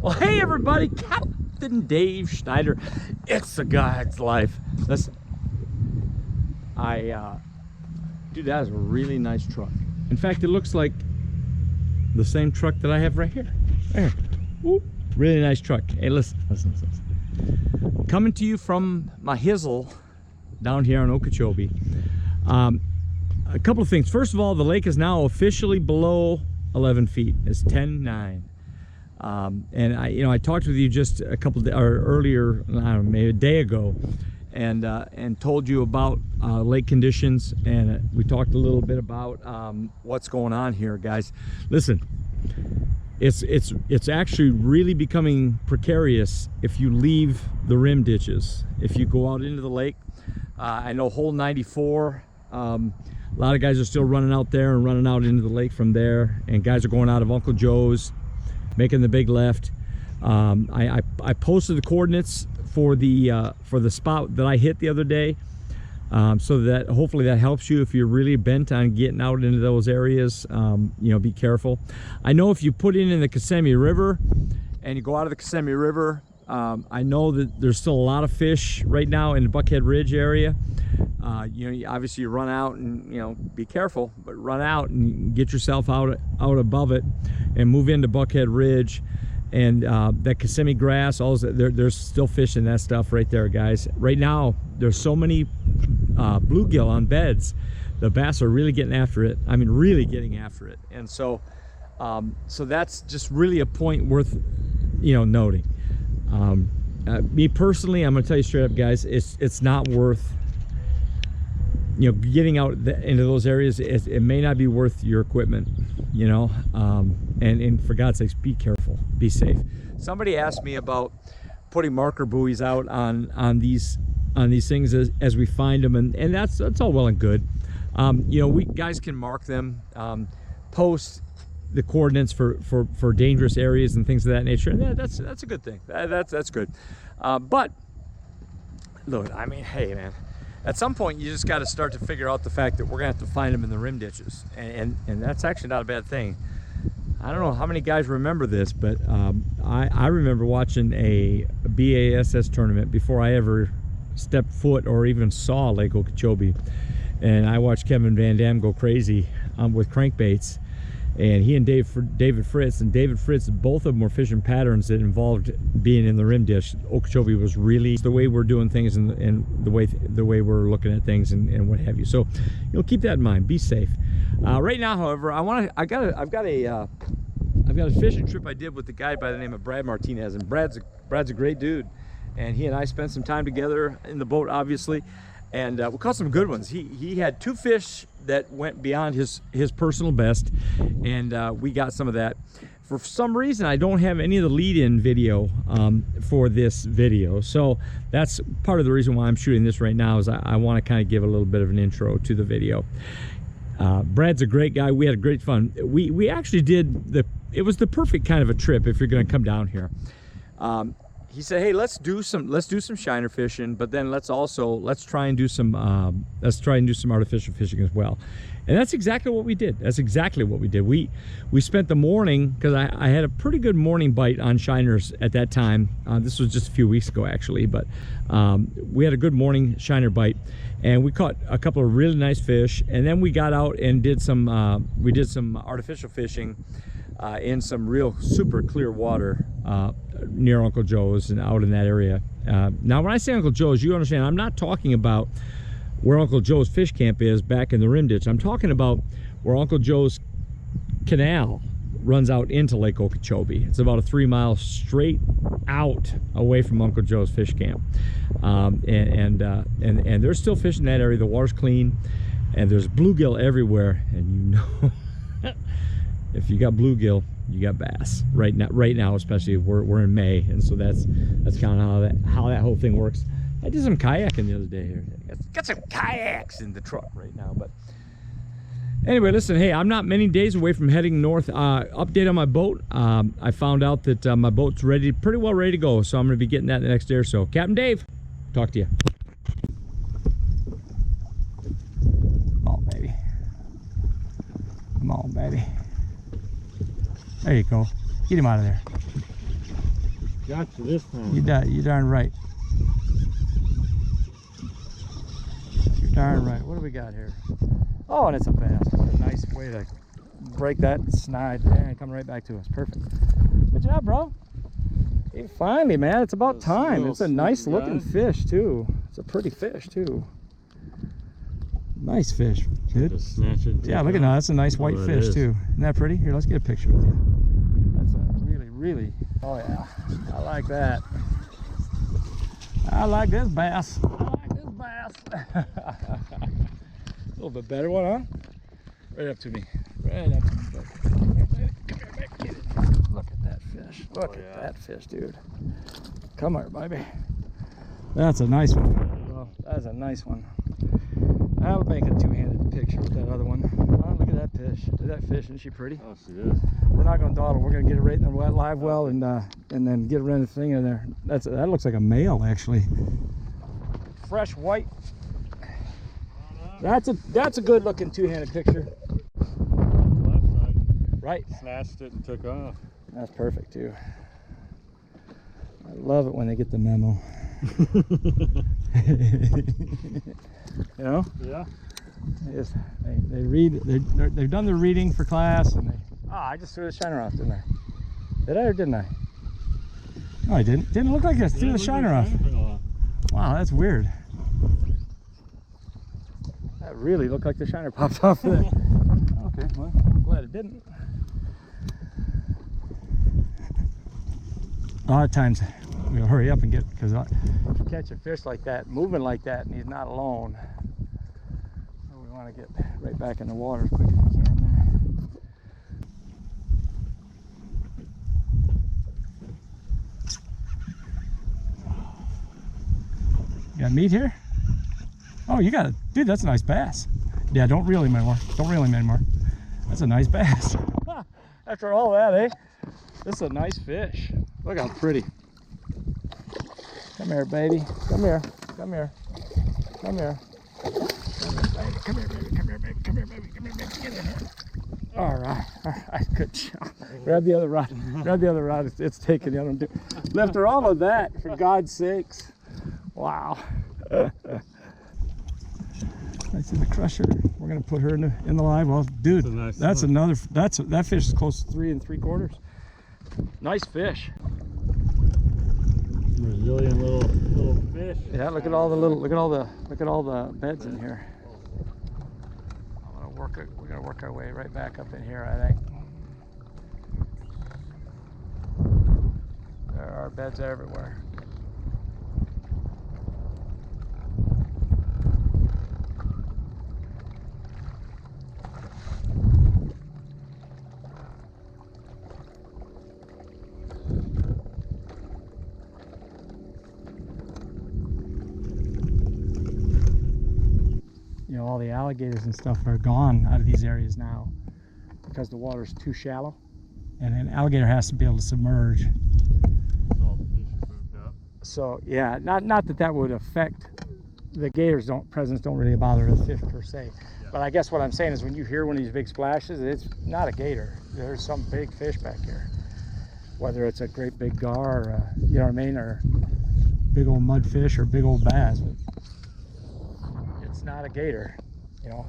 Well, hey everybody, Captain Dave Schneider. It's a guy's life. Listen, dude, that is a really nice truck. In fact, it looks like the same truck that I have right here. There. Ooh, really nice truck. Hey, listen. Coming to you from my hizzle down here in Okeechobee. A couple of things. First of all, the lake is now officially below 11 feet. It's 10.9. And I talked with you just a couple or earlier, I don't know, maybe a day ago, and told you about lake conditions, and we talked a little bit about what's going on here, guys. Listen, it's actually really becoming precarious if you leave the rim ditches. If you go out into the lake, I know hole 94. A lot of guys are still running out there and running out into the lake from there, and guys are going out of Uncle Joe's, making the big left. I posted the coordinates for the spot that I hit the other day, so that hopefully that helps you if you're really bent on getting out into those areas. Be careful. I know if you put in the Kissimmee River and you go out of the Kissimmee River, I know that there's still a lot of fish right now in the Buckhead Ridge area. Obviously you run out and be careful, but run out and get yourself out above it and move into Buckhead Ridge, and that Kissimmee grass. There's still fish in that stuff right there, guys. Right now there's so many bluegill on beds. The bass are really getting after it. I mean, really getting after it. And so that's just really a point worth noting. Me personally, I'm gonna tell you straight up, guys, it's not worth getting out into those areas. It may not be worth your equipment, and for God's sakes, be careful, be safe. Somebody asked me about putting marker buoys out on these things as we find them, and that's all well and good. We guys can mark them, post the coordinates for dangerous areas and things of that nature, and that's a good thing. That's good. But look, I mean, hey man, at some point you just got to start to figure out the fact that we're gonna have to find them in the rim ditches, and that's actually not a bad thing. I don't know how many guys remember this, but I remember watching a BASS tournament before I ever stepped foot or even saw Lake Okeechobee, and I watched Kevin Van Dam go crazy with crankbaits. And he and David Fritz, both of them were fishing patterns that involved being in the rim ditch. Okeechobee was really the way we're doing things, and the way we're looking at things, and what have you. So, keep that in mind. Be safe. Right now, however, I've got a fishing trip I did with a guy by the name of Brad Martinez, and Brad's a great dude, and he and I spent some time together in the boat, obviously, and we caught some good ones. He had 2 fish that went beyond his personal best, and we got some of that. For some reason, I don't have any of the lead-in video for this video, so that's part of the reason why I'm shooting this right now, is I want to kind of give a little bit of an intro to the video. Brad's a great guy. We had great fun. We actually it was the perfect kind of a trip if you're going to come down here. He said, hey, let's do some shiner fishing, but then let's try and do some artificial fishing as well. And that's exactly what we did. We spent the morning, because I had a pretty good morning bite on shiners at that time. This was just a few weeks ago, actually, but we had a good morning shiner bite, and we caught a couple of really nice fish. And then we got out and did some artificial fishing in some real super clear water near Uncle Joe's and out in that area. Now, when I say Uncle Joe's, you understand, I'm not talking about where Uncle Joe's fish camp is back in the rim ditch. I'm talking about where Uncle Joe's canal runs out into Lake Okeechobee. It's about a 3-mile straight out away from Uncle Joe's fish camp, and there's still fish in that area. The water's clean, and there's bluegill everywhere, and if you got bluegill, you got bass right now, especially we're in May, and so that's kind of how that whole thing works. I did some kayaking the other day here. Got some kayaks in the truck right now, but anyway, listen, hey, I'm not many days away from heading north. Update on my boat. I found out that my boat's pretty well ready to go, so I'm going to be getting that the next day or so. Captain Dave, talk to you. Come on, baby. Come on, baby. There you go. Get him out of there. Got you this time. You darn right. You're darn right. What do we got here? Oh, and it's a bass. What a nice way to break that snide. And come right back to us. Perfect. Good job, bro. Hey, finally, man. It's about time. It's a nice looking fish, too. It's a pretty fish, too. Nice fish, dude. Just snatch it. Yeah, look at that. That's a nice white fish, too. Isn't that pretty? Here, let's get a picture with you. That's a really, oh, yeah. I like that. I like this bass. I like this bass. A little bit better one, huh? Right up to me. Right up to me. Come here, baby. Get it. Look at that fish. Look at that fish, dude. Come here, baby. That's a nice one. Well, that's a nice one. I'll make a two-handed picture with that other one. Oh, look at that fish. Look at that fish. Isn't she pretty? Oh, she is. We're not going to dawdle. We're going to get it right in the live well and then get rid of the thing in there. That looks like a male, actually. Fresh white. That's a good-looking two-handed picture. Left side. Right. Snatched it and took off. That's perfect, too. I love it when they get the memo. You know? Yeah. They read. They've done their reading for class, and they. I just threw the shiner off, didn't I? Did I or didn't I? No, I didn't. Didn't look like I threw the shiner off. Wow, that's weird. That really looked like the shiner popped off there. Okay, well, I'm glad it didn't. A lot of times we'll hurry up and get, because if you catch a fish like that, moving like that, and he's not alone, so we want to get right back in the water as quick as we can there. You got meat here? Oh, you got it. Dude, that's a nice bass. Yeah, don't reel him anymore. Don't reel him anymore. That's a nice bass. After all that, eh? This is a nice fish. Look how pretty. Come here, baby. Come here. Come here. Come here. Come here, baby. Come here, baby. Come here, baby. Come here, baby. Get in here. All right. All right. Good job. Grab the other rod. Grab the other rod. It's taken. I don't do. After all of that, for God's sakes. Wow. I see the crusher. We're gonna put her in the live well, dude. That fish is close to 3 3/4. Nice fish. Brazilian little fish. Yeah, look at all the beds in here. We're gonna work our way right back up in here, I think. There are beds everywhere. You know, all the alligators and stuff are gone out of these areas now because the water's too shallow, and an alligator has to be able to submerge. So yeah, not that would affect the gators. Presence don't really bother the fish per se. Yeah. But I guess what I'm saying is when you hear one of these big splashes, it's not a gator. There's some big fish back here, whether it's a great big gar, or you know what I mean, or big old mudfish or big old bass. But it's not a gator, you know.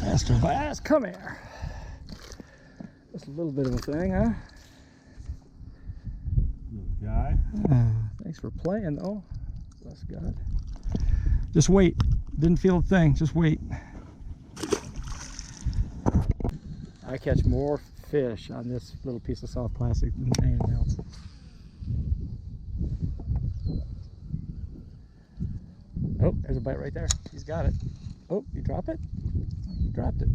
Mr. Bass, come here. Just a little bit of a thing, huh? Little guy. Thanks for playing, though. Bless God. Just wait. Didn't feel a thing. Just wait. I catch more fish on this little piece of soft plastic than anything else. Oh, there's a bite right there. He's got it. Oh, you drop it? You dropped it.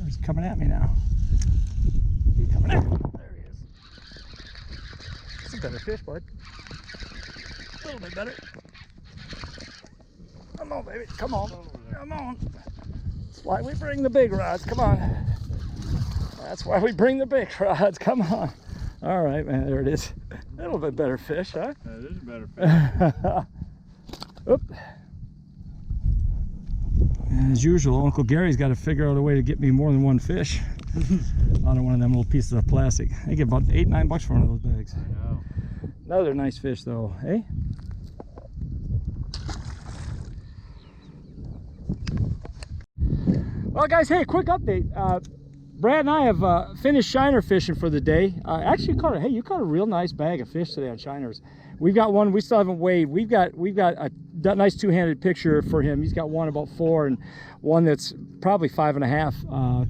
He's coming at me now. He's coming at me. There he is. That's a better fish, bud. A little bit better. Come on, baby. Come on. Come on. That's why we bring the big rods. Come on. That's why we bring the big rods. Come on. All right, man. There it is. A little bit better fish, huh? That is a better fish. Oop. As usual, Uncle Gary's got to figure out a way to get me more than one fish out of one of them little pieces of plastic. They get about $8-9 for one of those bags. I know. Another nice fish, though, hey? Well, guys, hey, quick update. Brad and I have finished shiner fishing for the day. Actually, you caught a real nice bag of fish today on shiners. We've got one we still haven't weighed. We've got a nice two-handed picture for him. He's got one about 4 and one that's probably 5.5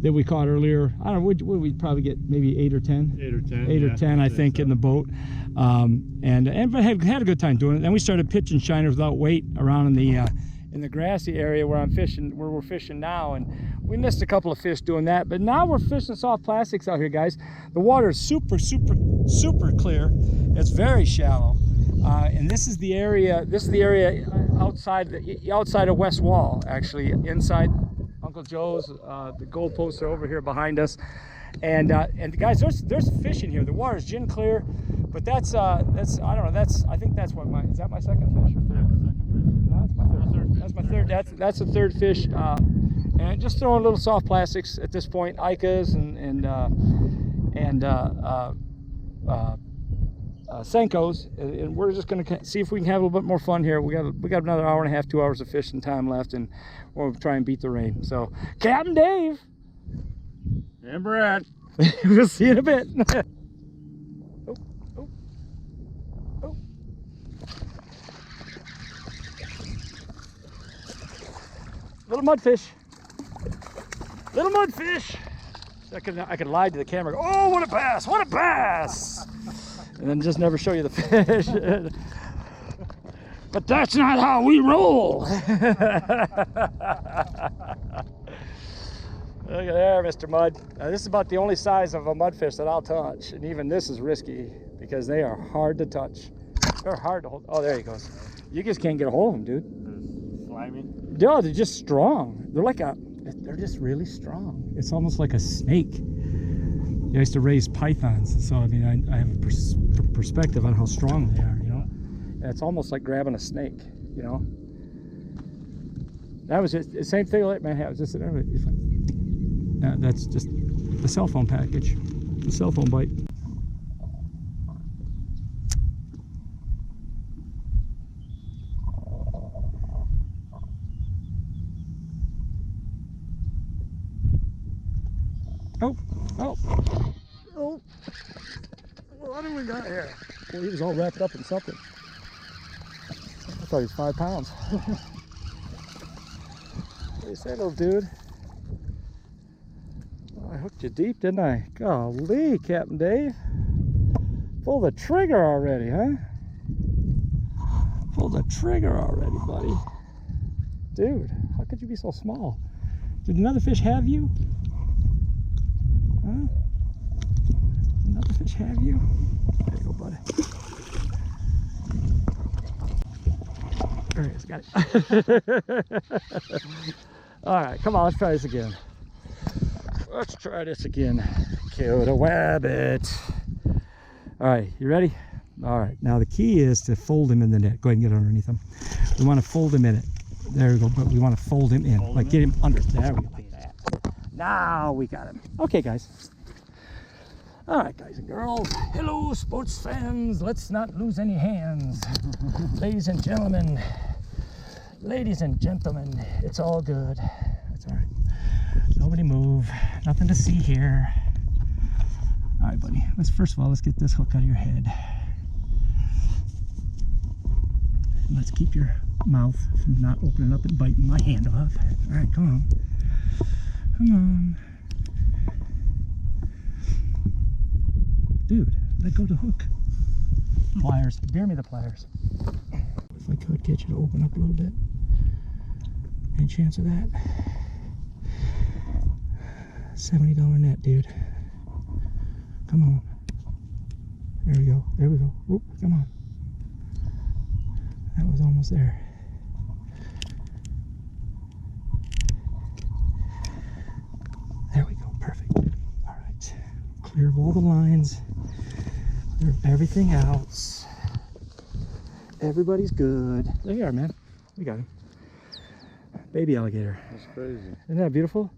that we caught earlier. I don't know, would we probably get maybe 8 or 10? 8 or 10. 8 or 10, I think, in the boat. But had a good time doing it. Then we started pitching shiners without weight around in the grassy area where we're fishing now, and we missed a couple of fish doing that. But now we're fishing soft plastics out here, guys. The water is super clear. It's very shallow, and this is the area outside of West Wall, actually, inside Uncle Joe's. The goalposts are over here behind us, and guys, there's fish in here. The water is gin clear, but that's I don't know. I think that's what is that my second fish or third? No, that's my third. That's my third. That's the third fish. And just throwing little soft plastics at this point, Icas and Senkos, and we're just going to see if we can have a little bit more fun here. We got another hour and a half, 2 hours of fishing time left, and we'll try and beat the rain. So, Captain Dave And Brad. we'll see you in a bit. Oh, oh, oh. Little mudfish. Little mudfish. I could lie to the camera. Oh, what a bass! What a bass! And then just never show you the fish. But that's not how we roll. Look at there, Mr. Mud. This is about the only size of a mudfish that I'll touch, and even this is risky because they are hard to touch. They're hard to hold. Oh, there he goes. You just can't get a hold of them, dude. Slimy. No, they're just strong. They're just really strong. It's almost like a snake. I used to raise pythons, so I mean, I have a perspective on how strong they are, you know. And it's almost like grabbing a snake, you know. That was it. The same thing like man. It was just that's just the cell phone package, the cell phone bite. Oh, what do we got here? Well, he was all wrapped up in something. I thought he was 5 pounds. What do you say, little dude? Oh, I hooked you deep, didn't I? Golly, Captain Dave. Pull the trigger already, huh? Pull the trigger already, buddy. Dude, how could you be so small? Did another fish have you? Huh? Another fish have you? There you go, buddy. There he is, got it. All right, come on, let's try this again. Let's try this again. Kill the wabbit. All right, you ready? All right, now the key is to fold him in the net. Go ahead and get underneath him. We want to fold him in it. There we go, but we want to fold him in. Like get him under. There we go, like that. Now we got him. Okay, guys. All right, guys and girls. Hello, sports fans. Let's not lose any hands. Ladies and gentlemen. Ladies and gentlemen, it's all good. That's all right. Nobody move. Nothing to see here. All right, buddy. First of all, let's get this hook out of your head. And let's keep your mouth from not opening up and biting my hand off. All right, come on. Come on. Dude, let go of the hook. Pliers. Bear me the pliers. If I could get you to open up a little bit. Any chance of that? $70 net, dude. Come on. There we go. There we go. Oop, come on. That was almost there. There we go. Perfect. All right. Clear of all the lines. Clear of everything else. Everybody's good. There you are, man. We got him. Baby alligator. That's crazy. Isn't that beautiful?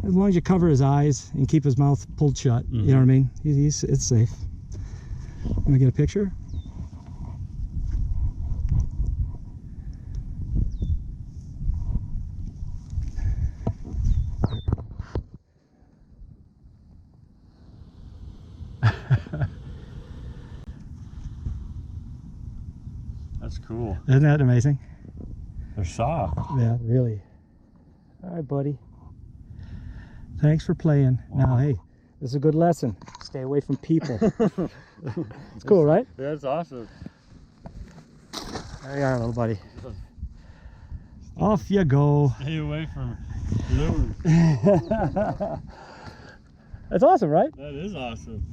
As long as you cover his eyes and keep his mouth pulled shut, you know what I mean? It's safe. Let me get a picture. That's cool. Isn't that amazing? They're soft. Yeah, really. All right, buddy. Thanks for playing. Wow. Now, hey, this is a good lesson. Stay away from people. It's cool, right? That's awesome. There you are, little buddy. Off you go. Stay away from lures. That's awesome, right? That is awesome.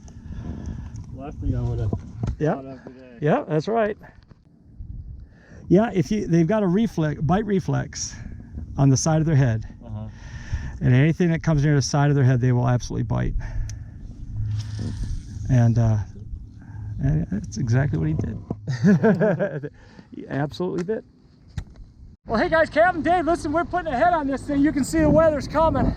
Last thing I would have thought of today. Yeah, that's right. Yeah, they've got a bite reflex on the side of their head. And anything that comes near the side of their head, they will absolutely bite. And that's exactly what he did. He absolutely did. Well, hey guys, Captain Dave, listen, we're putting a head on this thing. You can see the weather's coming.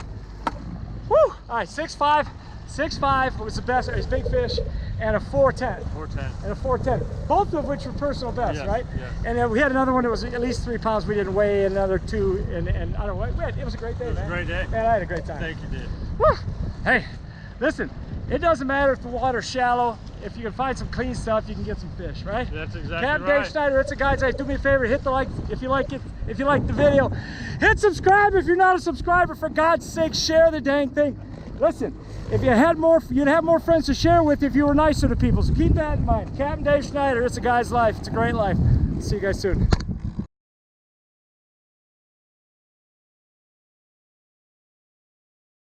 Woo! All right, 6'5", 6'5" was the best. It was big fish, and a 410. 410. And a 410. Both of which were personal best, Yes, right? yes. And then we had another one that was at least 3 pounds. We didn't weigh, another 2, and I don't know. It was a great day, It was man. a great day. Man, I had a great time. Thank you, dude. Woo! Hey, listen, it doesn't matter if the water's shallow. If you can find some clean stuff, you can get some fish, right? That's exactly Captain right. Dave Schneider, it's a guy's life. Do me a favor, hit the like if you like it. If you like the video, hit subscribe if you're not a subscriber. For God's sake, share the dang thing. Listen, if you had more, you'd have more friends to share with if you were nicer to people. So keep that in mind. Captain Dave Schneider, it's a guy's life. It's a great life. See you guys soon.